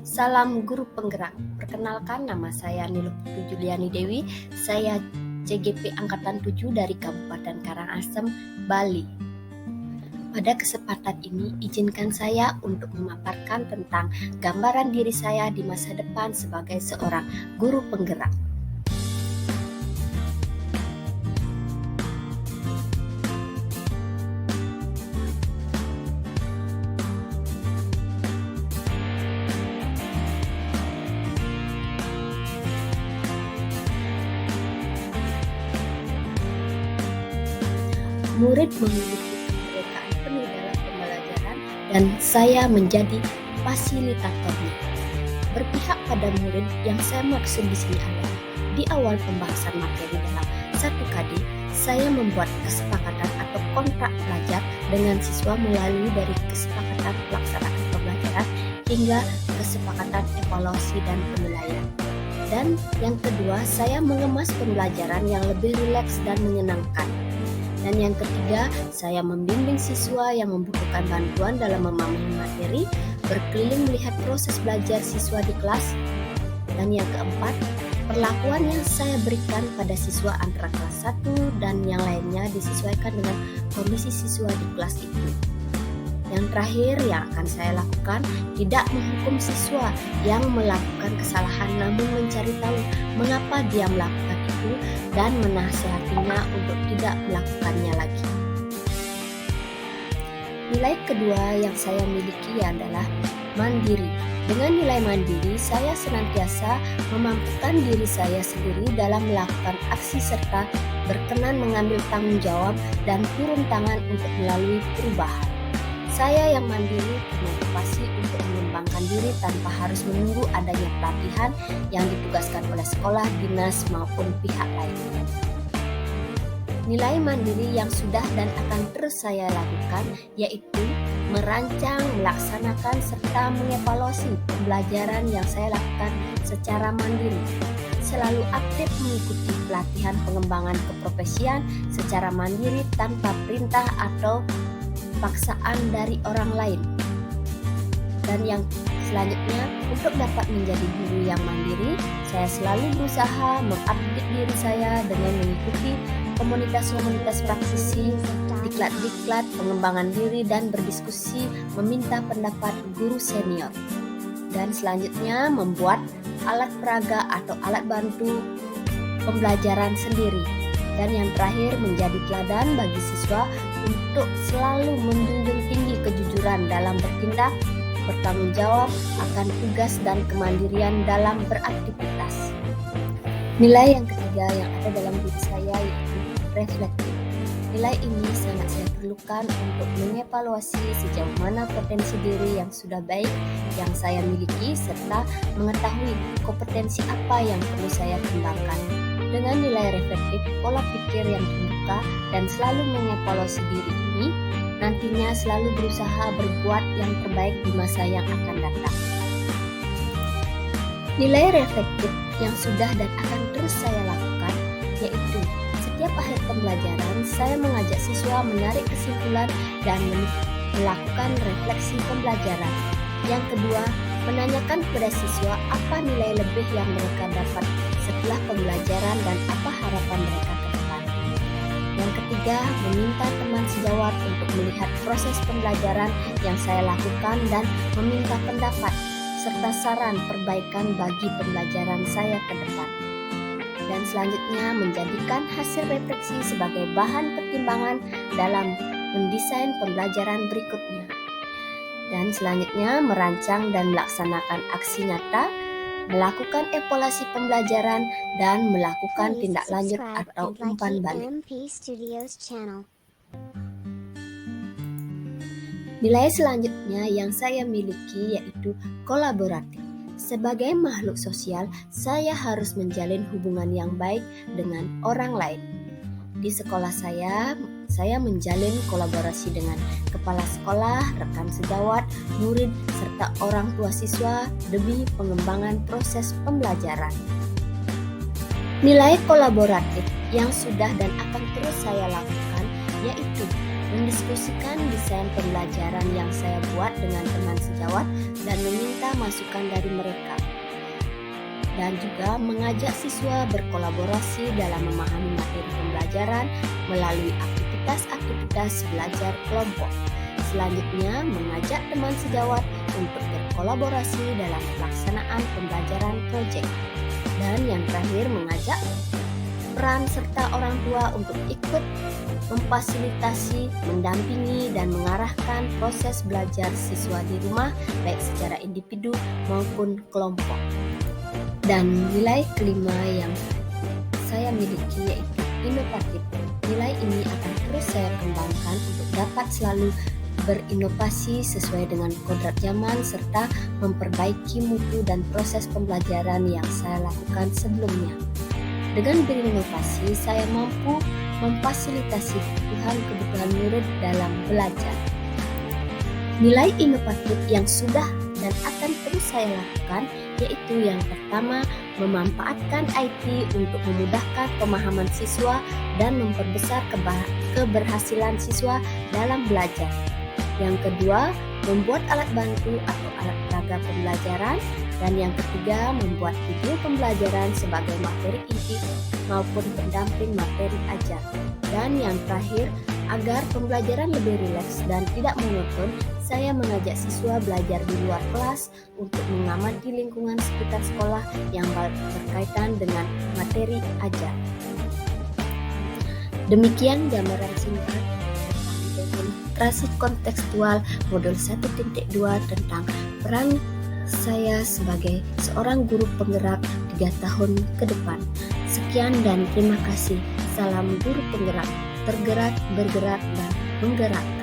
Salam guru penggerak. Perkenalkan, nama saya Niluh Putri Juliani Dewi. Saya CGP Angkatan 7 dari Kabupaten Karangasem, Bali. Pada kesempatan ini, izinkan saya untuk memaparkan tentang gambaran diri saya di masa depan sebagai seorang guru penggerak. Murid memiliki kemerdekaan penuh dalam pembelajaran dan saya menjadi fasilitatornya. Berpihak pada murid yang saya maksud di sini adalah di awal pembahasan materi dalam 1KD, saya membuat kesepakatan atau kontrak belajar dengan siswa melalui dari kesepakatan pelaksanaan pembelajaran hingga kesepakatan evaluasi dan penilaian. Dan yang kedua, saya mengemas pembelajaran yang lebih rileks dan menyenangkan. Dan yang ketiga, saya membimbing siswa yang membutuhkan bantuan dalam memahami materi, berkeliling melihat proses belajar siswa di kelas. Dan yang keempat, perlakuan yang saya berikan pada siswa antara kelas 1 dan yang lainnya disesuaikan dengan kondisi siswa di kelas itu. Yang terakhir yang akan saya lakukan, tidak menghukum siswa yang melakukan kesalahan namun mencari tahu mengapa dia melakukan itu dan menasihatinya untuk tidak melakukannya lagi. Nilai kedua yang saya miliki adalah mandiri. Dengan nilai mandiri, saya senantiasa memampukan diri saya sendiri dalam melakukan aksi serta berkenan mengambil tanggung jawab dan turun tangan untuk melalui perubahan. Saya yang mandiri termotivasi untuk mengembangkan diri tanpa harus menunggu adanya pelatihan yang ditugaskan oleh sekolah, dinas, maupun pihak lainnya. Nilai mandiri yang sudah dan akan terus saya lakukan yaitu merancang, melaksanakan, serta mengevaluasi pembelajaran yang saya lakukan secara mandiri. Selalu aktif mengikuti pelatihan pengembangan keprofesian secara mandiri tanpa perintah atau paksaan dari orang lain. Dan yang selanjutnya, untuk dapat menjadi guru yang mandiri, saya selalu berusaha mengupdate diri saya dengan mengikuti komunitas-komunitas praktisi, diklat-diklat, pengembangan diri, dan berdiskusi meminta pendapat guru senior. Dan selanjutnya, membuat alat peraga atau alat bantu pembelajaran sendiri. Dan yang terakhir, menjadi teladan bagi siswa untuk selalu menjunjung tinggi kejujuran dalam bertindak, bertanggung jawab akan tugas dan kemandirian dalam beraktivitas. Nilai yang ketiga yang ada dalam diri saya yaitu reflektif. Nilai ini sangat saya perlukan untuk mengevaluasi sejauh mana potensi diri yang sudah baik yang saya miliki serta mengetahui kompetensi apa yang perlu saya kembangkan. Dengan nilai reflektif, pola pikir yang terbuka dan selalu mengevaluasi diri ini, nantinya selalu berusaha berbuat yang terbaik di masa yang akan datang. Nilai reflektif yang sudah dan akan terus saya lakukan, yaitu setiap akhir pembelajaran, saya mengajak siswa menarik kesimpulan dan melakukan refleksi pembelajaran. Yang kedua, menanyakan kepada siswa apa nilai lebih yang mereka dapat setelah pembelajaran dan apa harapan mereka ke depan. Yang ketiga, meminta teman sejawat untuk melihat proses pembelajaran yang saya lakukan dan meminta pendapat serta saran perbaikan bagi pembelajaran saya ke depan. Dan selanjutnya, menjadikan hasil refleksi sebagai bahan pertimbangan dalam mendesain pembelajaran berikutnya. Dan selanjutnya, merancang dan melaksanakan aksi nyata, melakukan evaluasi pembelajaran, dan melakukan tindak lanjut atau umpan balik. Nilai selanjutnya yang saya miliki yaitu kolaboratif. Sebagai makhluk sosial, saya harus menjalin hubungan yang baik dengan orang lain. Di sekolah saya menjalin kolaborasi dengan kepala sekolah, rekan sejawat, murid, serta orang tua siswa demi pengembangan proses pembelajaran. Nilai kolaboratif yang sudah dan akan terus saya lakukan yaitu mendiskusikan desain pembelajaran yang saya buat dengan teman sejawat dan meminta masukan dari mereka. Dan juga mengajak siswa berkolaborasi dalam memahami materi pembelajaran melalui aktivitas-aktivitas belajar kelompok. Selanjutnya, mengajak teman sejawat untuk berkolaborasi dalam pelaksanaan pembelajaran proyek. Dan yang terakhir, mengajak peran serta orang tua untuk ikut memfasilitasi, mendampingi, dan mengarahkan proses belajar siswa di rumah, baik secara individu maupun kelompok. Dan nilai kelima yang saya miliki yaitu inovatif. Nilai ini akan terus saya kembangkan untuk dapat selalu berinovasi sesuai dengan kodrat zaman serta memperbaiki mutu dan proses pembelajaran yang saya lakukan sebelumnya. Dengan berinovasi, saya mampu memfasilitasi kebutuhan murid dalam belajar. Nilai inovatif yang sudah dan akan terus saya lakukan yaitu yang pertama, memanfaatkan IT untuk memudahkan pemahaman siswa dan memperbesar keberhasilan siswa dalam belajar. Yang kedua, membuat alat bantu atau alat peraga pembelajaran. Dan yang ketiga, membuat video pembelajaran sebagai materi inti maupun pendamping materi ajar. Dan yang terakhir, agar pembelajaran lebih rileks dan tidak monoton, saya mengajak siswa belajar di luar kelas untuk mengamati lingkungan sekitar sekolah yang berkaitan dengan materi ajar. Demikian gambaran singkat demonstrasi kontekstual modul 1.2 tentang peran saya sebagai seorang guru penggerak 3 tahun ke depan. Sekian dan terima kasih. Salam guru penggerak, tergerak, bergerak, dan menggerak.